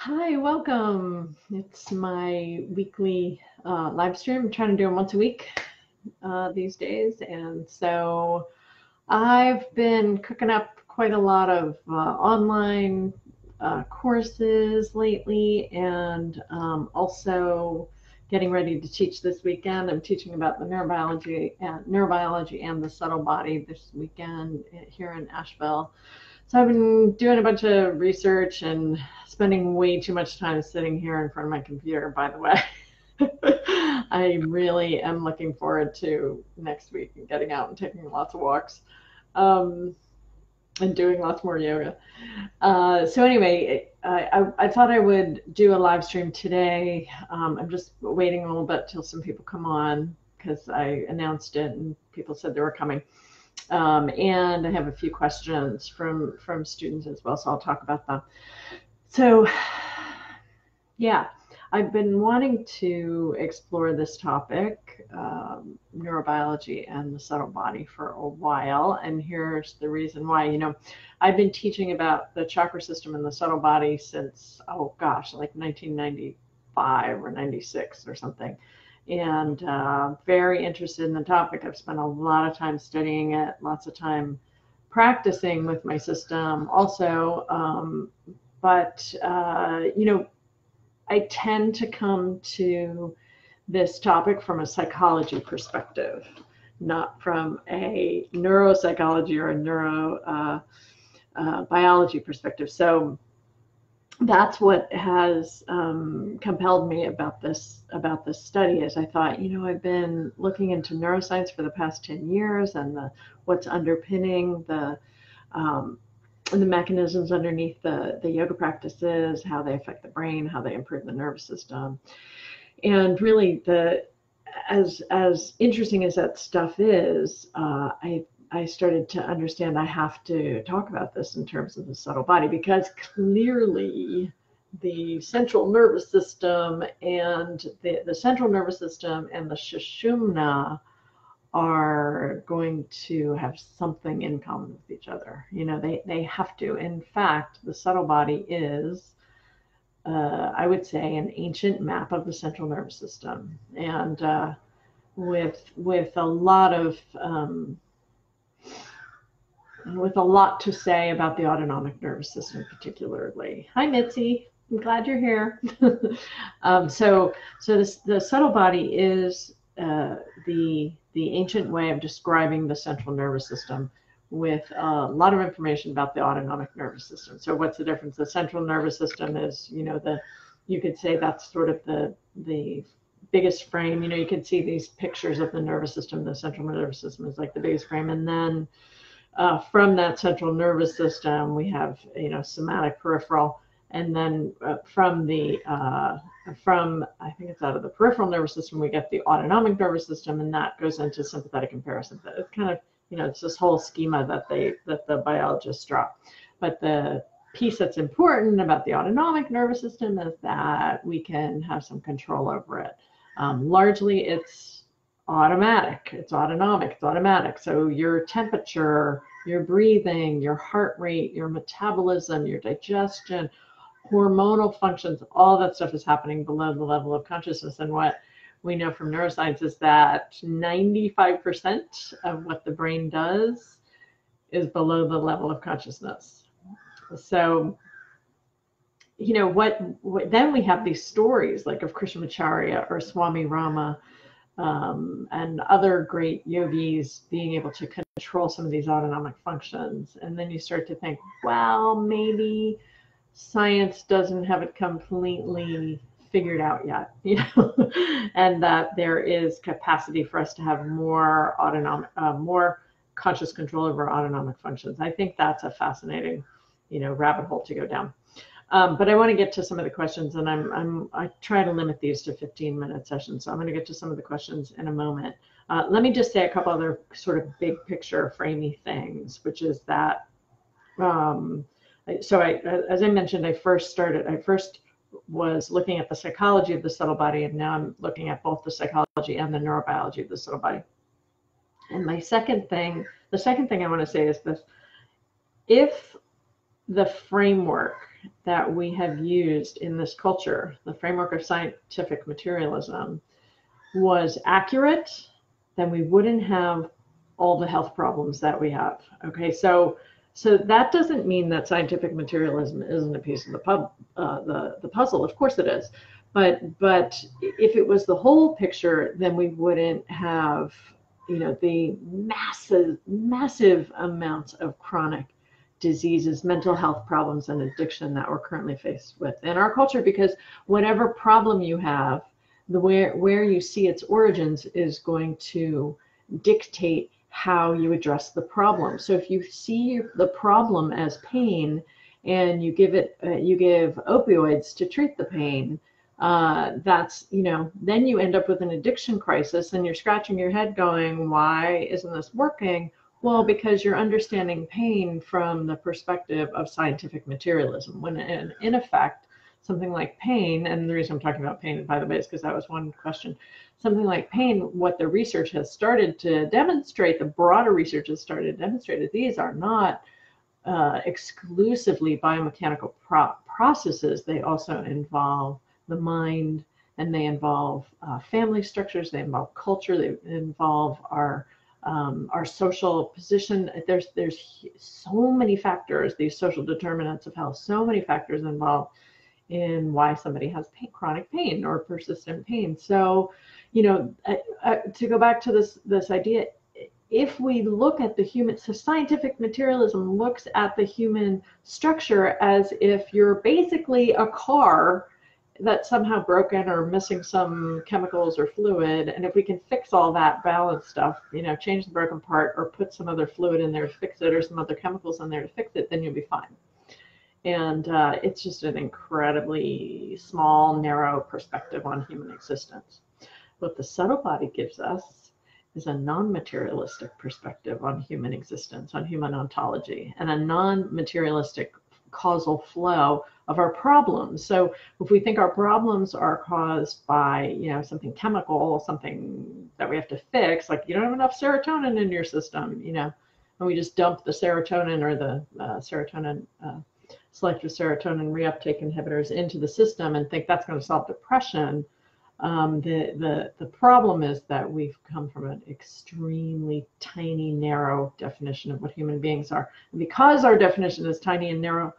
Hi, welcome. It's my weekly live stream. I'm trying to do them once a week these days. And so I've been cooking up quite a lot of online courses lately, and also getting ready to teach this weekend. I'm teaching about the neurobiology and the subtle body this weekend here in Asheville. So I've been doing a bunch of research and spending way too much time sitting here in front of my computer, by the way. I really am looking forward to next week and getting out and taking lots of walks and doing lots more yoga. So anyway, I thought I would do a live stream today. I'm just waiting a little bit till some people come on because I announced it and people said they were coming. And I have a few questions from students as well, so I'll talk about them. So, yeah, I've been wanting to explore this topic, neurobiology and the subtle body, for a while, and here's the reason why. I've been teaching about the chakra system and the subtle body since, oh gosh, like 1995 or 96 or something. And very interested in the topic. I've spent a lot of time studying it, lots of time practicing with my system also. But I tend to come to this topic from a psychology perspective, not from a neuropsychology or a neurobiology perspective. So that's what has compelled me about this study. Is I thought, I've been looking into neuroscience for the past 10 years and what's underpinning the mechanisms underneath the yoga practices, how they affect the brain, how they improve the nervous system. And really, as interesting as that stuff is, I started to understand I have to talk about this in terms of the subtle body, because clearly the central nervous system and the central nervous system and the Sushumna are going to have something in common with each other. They have to. In fact, the subtle body is, I would say, an ancient map of the central nervous system, and with a lot to say about the autonomic nervous system particularly. Hi, Mitzi. I'm glad you're here. So the subtle body is the ancient way of describing the central nervous system, with a lot of information about the autonomic nervous system. So what's the difference? The central nervous system is, you could say that's sort of the biggest frame. You can see these pictures of the nervous system. The central nervous system is like the biggest frame, and then from that central nervous system, we have, somatic, peripheral, and then from I think it's out of the peripheral nervous system, we get the autonomic nervous system, and that goes into sympathetic and parasympathetic. It's kind of, it's this whole schema that the biologists draw. But the piece that's important about the autonomic nervous system is that we can have some control over it. Largely, it's automatic. It's autonomic. It's automatic. So your temperature, your breathing, your heart rate, your metabolism, your digestion, hormonal functions, all that stuff is happening below the level of consciousness. And what we know from neuroscience is that 95% of what the brain does is below the level of consciousness. So, then we have these stories like of Krishnamacharya or Swami Rama, and other great yogis being able to control some of these autonomic functions. And then you start to think, well, maybe science doesn't have it completely figured out yet, and that there is capacity for us to have more more conscious control over autonomic functions. I think that's a fascinating, rabbit hole to go down. But I want to get to some of the questions, and I try to limit these to 15-minute sessions. So I'm going to get to some of the questions in a moment. Let me just say a couple other sort of big picture framey things, which is that, so as I mentioned, I first was looking at the psychology of the subtle body, and now I'm looking at both the psychology and the neurobiology of the subtle body. And the second thing I want to say is this: if the framework that we have used in this culture, the framework of scientific materialism, was accurate, then we wouldn't have all the health problems that we have. Okay, so that doesn't mean that scientific materialism isn't a piece of the puzzle. Of course it is, but if it was the whole picture, then we wouldn't have, you know, the massive amounts of chronic diseases, mental health problems, and addiction that we're currently faced with in our culture. Because whatever problem you have, where you see its origins is going to dictate how you address the problem. So if you see the problem as pain and you give opioids to treat the pain, that's, you know, then you end up with an addiction crisis and you're scratching your head going, why isn't this working? Well, because you're understanding pain from the perspective of scientific materialism, when in effect, something like pain, and the reason I'm talking about pain, by the way, is because that was one question. Something like pain, what the research has started to demonstrate, the broader research has started to demonstrate that these are not exclusively biomechanical processes. They also involve the mind, and they involve family structures, they involve culture, they involve our social position. There's so many factors, these social determinants of health, so many factors involved in why somebody has chronic pain or persistent pain. So, you know, to go back to this idea, if we look at the human, so scientific materialism looks at the human structure as if you're basically a car that's somehow broken or missing some chemicals or fluid, and if we can fix all that balance stuff, you know, change the broken part or put some other fluid in there to fix it or some other chemicals in there to fix it, then you'll be fine. And it's just an incredibly small, narrow perspective on human existence. What the subtle body gives us is a non-materialistic perspective on human existence, on human ontology, and a non-materialistic causal flow of our problems. So if we think our problems are caused by, you know, something chemical, something that we have to fix, like you don't have enough serotonin in your system, you know, and we just dump the serotonin or the selective serotonin reuptake inhibitors into the system and think that's going to solve depression. The problem is that we've come from an extremely tiny, narrow definition of what human beings are. And because our definition is tiny and narrow,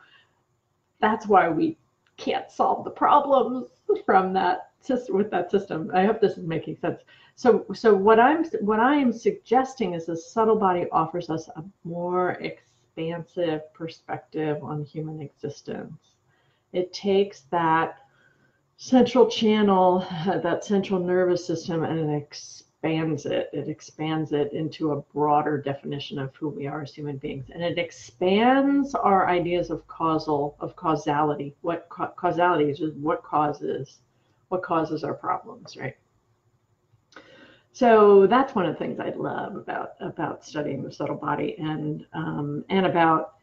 that's why we can't solve the problems from that system, with that system. I hope this is making sense. So what I'm suggesting is the subtle body offers us a more expansive perspective on human existence. It takes that central channel, that central nervous system, and it expands it. It expands it into a broader definition of who we are as human beings, and it expands our ideas of causality. What causality is? Just what causes our problems, right? So that's one of the things I love about studying the subtle body, and about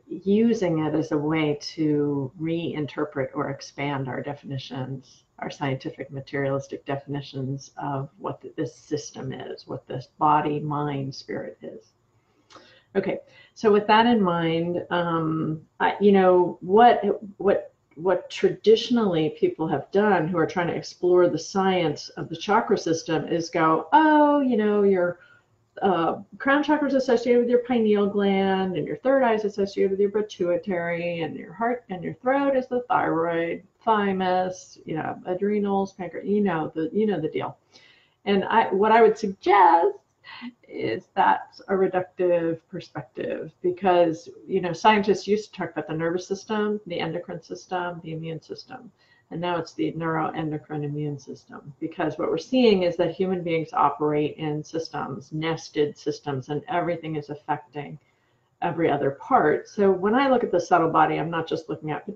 using it as a way to reinterpret or expand our definitions, our scientific materialistic definitions of what this system is, what this body, mind, spirit is. Okay, so with that in mind, you know, what traditionally people have done who are trying to explore the science of the chakra system is go, oh, you know, your crown chakra is associated with your pineal gland, and your third eye is associated with your pituitary, and your heart and your throat is the thyroid, thymus, you know, adrenals, pancreas, you know the deal. And what I would suggest is that's a reductive perspective, because, you know, scientists used to talk about the nervous system, the endocrine system, the immune system. And now it's the neuroendocrine immune system, because what we're seeing is that human beings operate in systems, nested systems, and everything is affecting every other part. So when I look at the subtle body, I'm not just looking at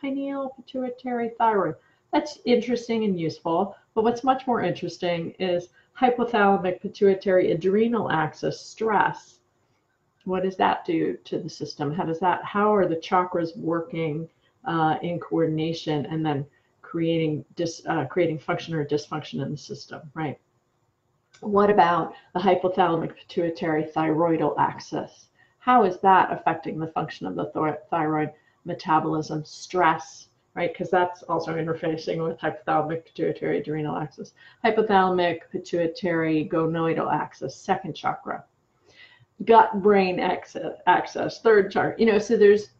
pineal, pituitary, thyroid. That's interesting and useful, but what's much more interesting is hypothalamic pituitary adrenal axis stress. What does that do to the system? How are the chakras working in coordination, and then creating function or dysfunction in the system, right? What about the hypothalamic pituitary thyroidal axis? How is that affecting the function of the thyroid, metabolism, stress, right? Because that's also interfacing with hypothalamic pituitary adrenal axis, hypothalamic pituitary gonadal axis, second chakra, gut brain axis, third chakra. So there's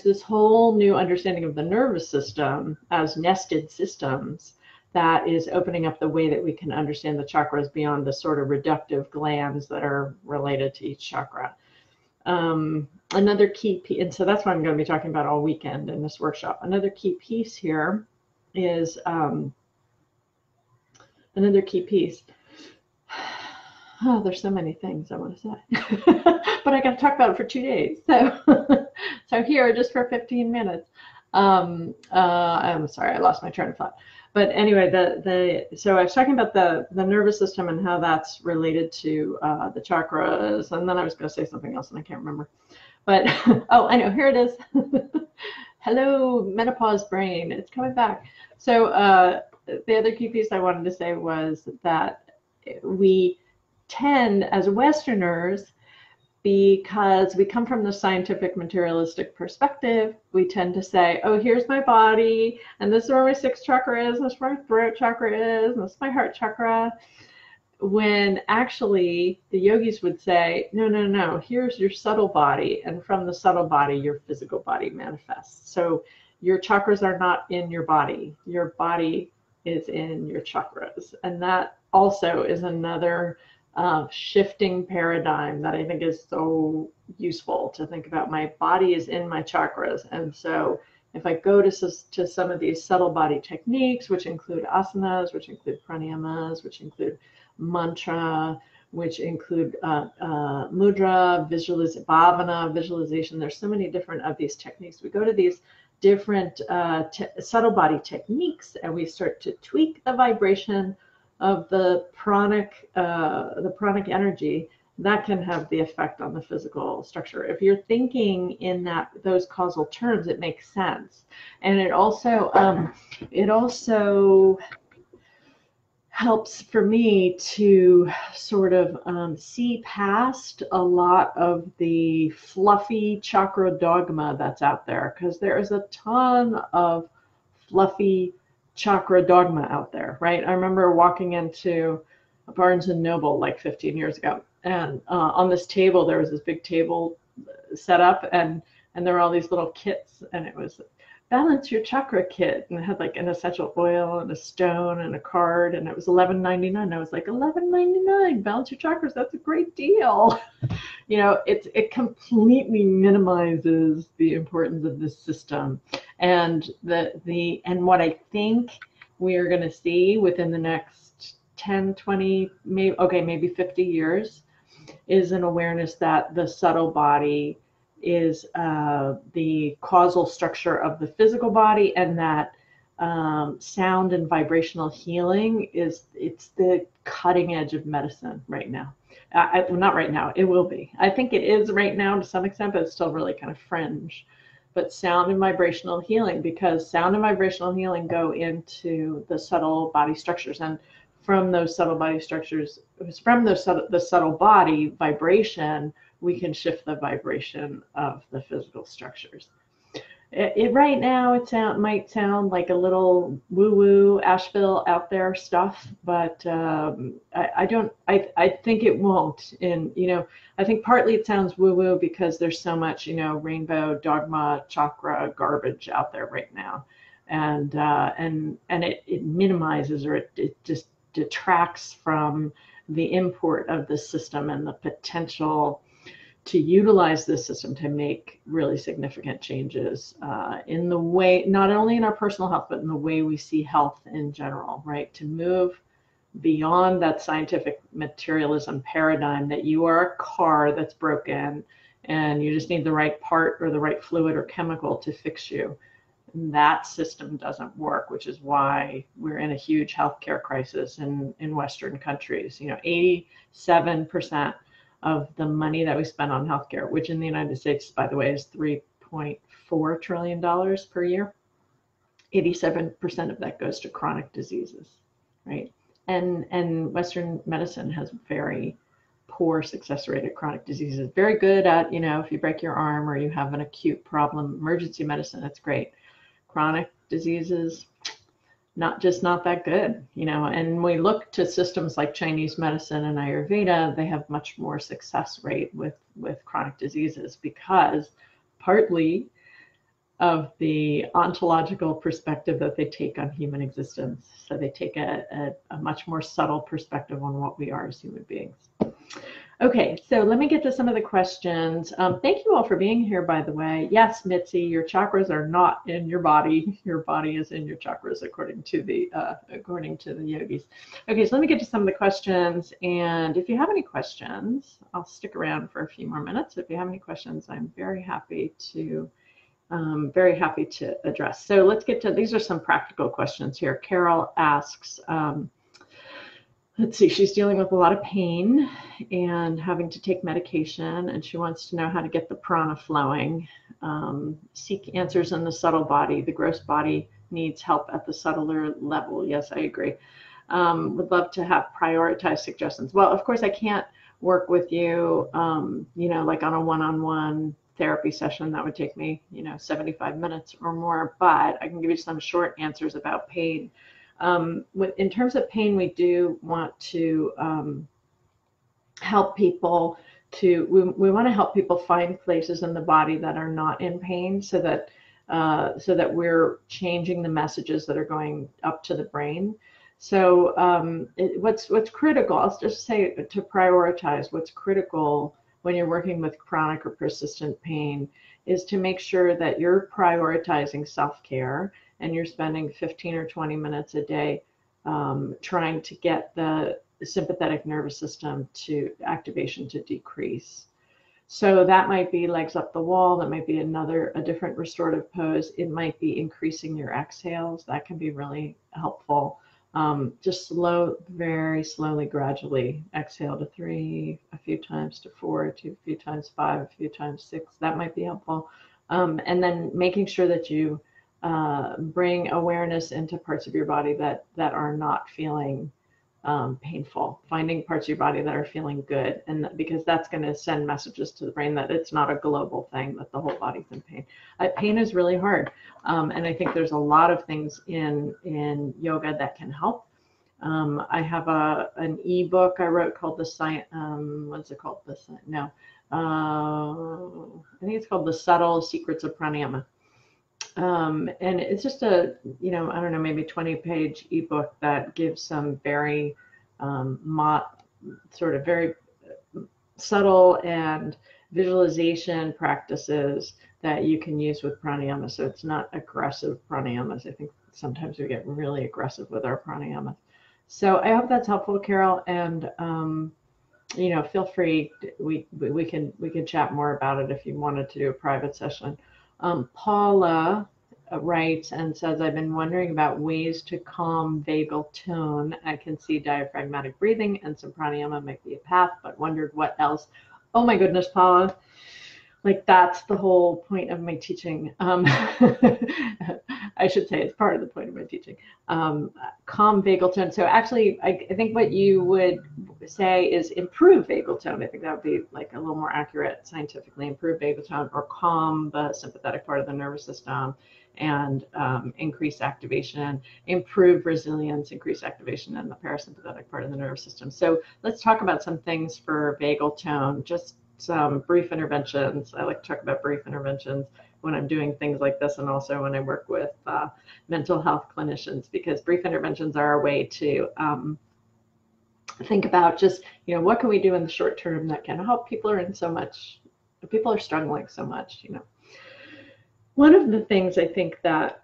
this whole new understanding of the nervous system as nested systems that is opening up the way that we can understand the chakras beyond the sort of reductive glands that are related to each chakra. Another key piece, and so that's what I'm going to be talking about all weekend in this workshop. Another key piece here is oh, there's so many things I want to say, but I got to talk about it for 2 days. So here, just for 15 minutes. I'm sorry, I lost my train of thought. But anyway, so I was talking about the nervous system and how that's related to the chakras, and then I was going to say something else and I can't remember. But oh, I know, here it is. Hello, menopause brain, it's coming back. So the other key piece I wanted to say was that we tend, as Westerners, because we come from the scientific materialistic perspective, we tend to say, oh, here's my body, and this is where my sixth chakra is, and this is where my throat chakra is, and this is my heart chakra. When actually the yogis would say, no, here's your subtle body, and from the subtle body, your physical body manifests. So your chakras are not in your body is in your chakras. And that also is another shifting paradigm that I think is so useful to think about. My body is in my chakras. And so if I go to some of these subtle body techniques, which include asanas, which include pranayamas, which include mantra, which include mudra, bhavana, visualization. There's so many different of these techniques. We go to these different subtle body techniques and we start to tweak the vibration of the pranic energy. That can have the effect on the physical structure. If you're thinking in those causal terms, it makes sense. And it also helps for me to sort of see past a lot of the fluffy chakra dogma that's out there, because there is a ton of fluffy chakra dogma out there, right? I remember walking into Barnes and Noble like 15 years ago, and on this table there was this big table set up, and there were all these little kits, and it was balance your chakra kit, and it had like an essential oil and a stone and a card, and it was $11.99. I was like, $11.99, balance your chakras, that's a great deal. It completely minimizes the importance of this system. And what I think we are going to see within the next 10, 20, maybe 50 years is an awareness that the subtle body is the causal structure of the physical body, and that sound and vibrational healing it's the cutting edge of medicine right now. Not right now, it will be. I think it is right now to some extent, but it's still really kind of fringe. But sound and vibrational healing, because sound and vibrational healing go into the subtle body structures, and from those subtle body structures, from the subtle body vibration, we can shift the vibration of the physical structures. Right now, it might sound like a little woo-woo Asheville out there stuff, but I think it won't. And I think partly it sounds woo-woo because there's so much rainbow dogma chakra garbage out there right now, and it minimizes, or it just detracts from the import of the system and the potential to utilize this system to make really significant changes in the way, not only in our personal health, but in the way we see health in general, right? To move beyond that scientific materialism paradigm that you are a car that's broken and you just need the right part or the right fluid or chemical to fix you. And that system doesn't work, which is why we're in a huge healthcare crisis in Western countries. 87% of the money that we spend on healthcare, which in the United States, by the way, is $3.4 trillion per year. 87% of that goes to chronic diseases, right? And Western medicine has very poor success rate at chronic diseases. Very good at, if you break your arm or you have an acute problem, emergency medicine, that's great. Chronic diseases, not that good, and we look to systems like Chinese medicine and Ayurveda, they have much more success rate with chronic diseases because partly of the ontological perspective that they take on human existence. So they take a much more subtle perspective on what we are as human beings. Okay, so let me get to some of the questions. Thank you all for being here, by the way. Yes, Mitzi, your chakras are not in your body. Your body is in your chakras, according to the yogis. Okay, so let me get to some of the questions. And if you have any questions, I'll stick around for a few more minutes. If you have any questions, I'm very happy to address. So let's get to, these are some practical questions here. Carol asks, let's see, she's dealing with a lot of pain and having to take medication, and she wants to know how to get the prana flowing. Seek answers in the subtle body. The gross body needs help at the subtler level. Yes, I agree. Would love to have prioritized suggestions. Well, of course, I can't work with you, like on a one-on-one therapy session. That would take me, 75 minutes or more, but I can give you some short answers about pain. In terms of pain, we do want to help people we want to help people find places in the body that are not in pain, so that we're changing the messages that are going up to the brain. So what's critical, I'll just say, to prioritize, what's critical when you're working with chronic or persistent pain is to make sure that you're prioritizing self-care and you're spending 15 or 20 minutes a day trying to get the sympathetic nervous system activation to decrease. So that might be legs up the wall. That might be a different restorative pose. It might be increasing your exhales. That can be really helpful. Just very slowly, gradually exhale to 3, a few times to 4, a few times 5, a few times 6. That might be helpful. And then making sure that you bring awareness into parts of your body that are not feeling painful, finding parts of your body that are feeling good, and because that's going to send messages to the brain that it's not a global thing, that the whole body's in pain. Pain is really hard, and I think there's a lot of things in yoga that can help. I have an ebook I wrote called The Science. What's it called? I think it's called The Subtle Secrets of Pranayama. And it's just I don't know, maybe 20-page ebook that gives some very very subtle and visualization practices that you can use with pranayama. So it's not aggressive pranayamas. I think sometimes we get really aggressive with our pranayamas. So I hope that's helpful, Carol. And feel free. We can chat more about it if you wanted to do a private session. Paula writes and says, I've been wondering about ways to calm vagal tone. I can see diaphragmatic breathing and some pranayama might be a path, but wondered what else. Oh my goodness, Paula. Like, that's the whole point of my teaching. I should say it's part of the point of my teaching. Calm vagal tone. So actually, I think what you would say is improve vagal tone. I think that would be like a little more accurate scientifically. Improve vagal tone, or calm the sympathetic part of the nervous system, and increase activation, improve resilience, increase activation in the parasympathetic part of the nervous system. So let's talk about some things for vagal tone. Just some brief interventions. I like to talk about brief interventions when I'm doing things like this, and also when I work with mental health clinicians, because brief interventions are a way to think about just, what can we do in the short term that can help? People are struggling so much, One of the things I think that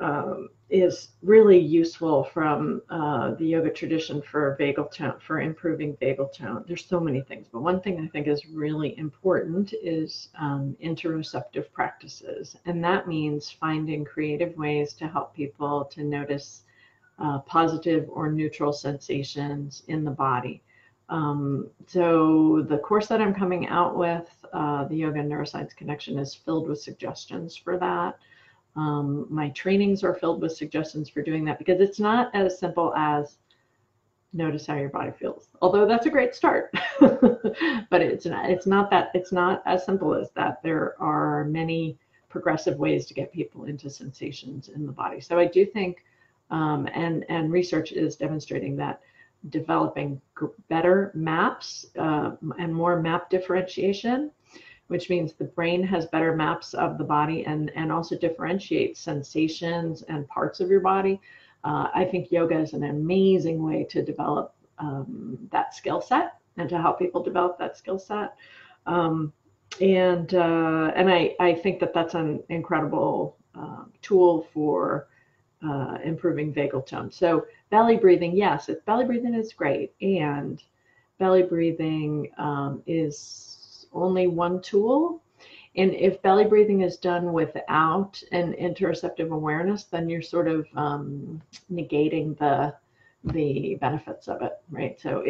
is really useful from the yoga tradition for vagal tone, for improving vagal tone, there's so many things, but one thing I think is really important is interoceptive practices. And that means finding creative ways to help people to notice positive or neutral sensations in the body. So the course that I'm coming out with, the Yoga and Neuroscience Connection, is filled with suggestions for that. My trainings are filled with suggestions for doing that, because it's not as simple as notice how your body feels. Although that's a great start, but it's not as simple as that. There are many progressive ways to get people into sensations in the body. So I do think, and research is demonstrating that developing better maps and more map differentiation, which means the brain has better maps of the body and also differentiates sensations and parts of your body. I think yoga is an amazing way to develop that skill set and to help people develop that skill set. And I think that that's an incredible tool for improving vagal tone. So belly breathing, yes, belly breathing is great, and belly breathing is only one tool. And if belly breathing is done without an interoceptive awareness, then you're sort of negating the benefits of it, right? So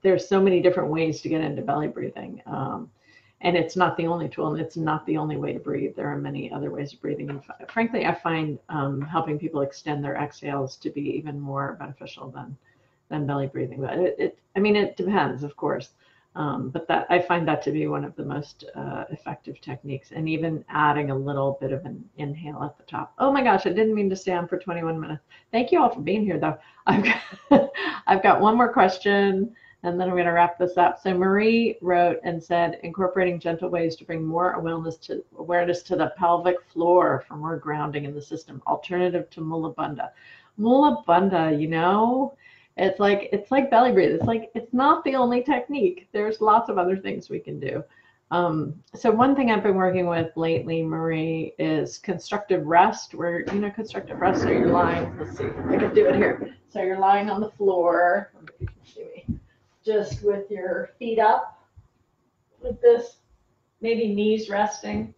there's so many different ways to get into belly breathing, and it's not the only tool, and it's not the only way to breathe. There are many other ways of breathing. And frankly, I find helping people extend their exhales to be even more beneficial than belly breathing. But it depends, of course. But that I find that to be one of the most effective techniques, and even adding a little bit of an inhale at the top. Oh my gosh, I didn't mean to stay on for 21 minutes. Thank you all for being here, though. I've got one more question, and then I'm going to wrap this up. So Marie wrote and said, incorporating gentle ways to bring more awareness to the pelvic floor for more grounding in the system, alternative to Mula Bandha. Mula Bandha, it's like belly breathe. It's not the only technique. There's lots of other things we can do. So one thing I've been working with lately, Marie, is constructive rest, where constructive rest. So you're lying. Let's see if I can do it here. So you're lying on the floor. If you can see me, just with your feet up, like this, maybe knees resting.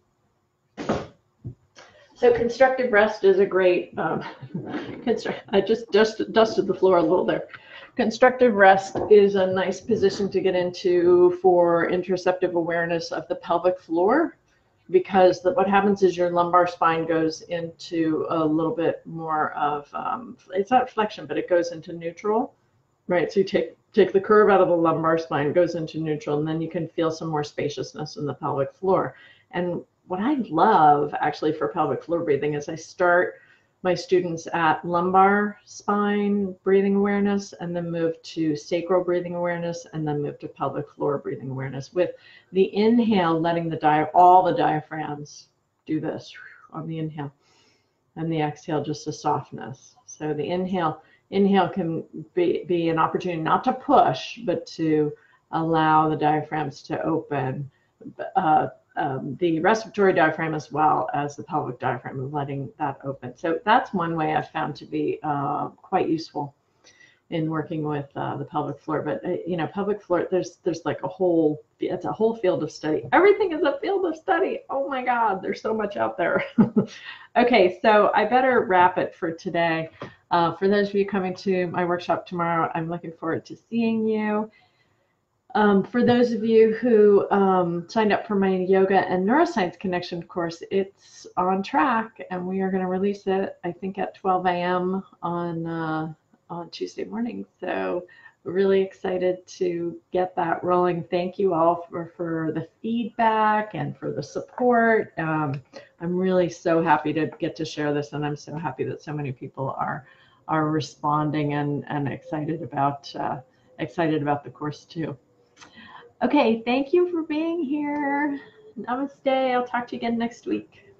So constructive rest is a great, I just dusted the floor a little there. Constructive rest is a nice position to get into for interoceptive awareness of the pelvic floor, because what happens is your lumbar spine goes into a little bit more of, it's not flexion, but it goes into neutral, right? So you take the curve out of the lumbar spine, goes into neutral, and then you can feel some more spaciousness in the pelvic floor. And what I love actually for pelvic floor breathing is I start my students at lumbar spine breathing awareness, and then move to sacral breathing awareness, and then move to pelvic floor breathing awareness, with the inhale letting all the diaphragms do this on the inhale, and the exhale just a softness. So the inhale can be an opportunity not to push, but to allow the diaphragms to open. The respiratory diaphragm as well as the pelvic diaphragm, letting that open. So that's one way I've found to be quite useful in working with the pelvic floor. But pelvic floor, there's like it's a whole field of study. Everything is a field of study. Oh my God, there's so much out there. Okay, so I better wrap it for today. For those of you coming to my workshop tomorrow, I'm looking forward to seeing you. For those of you who signed up for my yoga and neuroscience connection course, it's on track, and we are going to release it, I think, at 12 a.m. on Tuesday morning. So we're really excited to get that rolling. Thank you all for the feedback and for the support. I'm really so happy to get to share this, and I'm so happy that so many people are responding and excited about the course too. Okay, thank you for being here. Namaste. I'll talk to you again next week.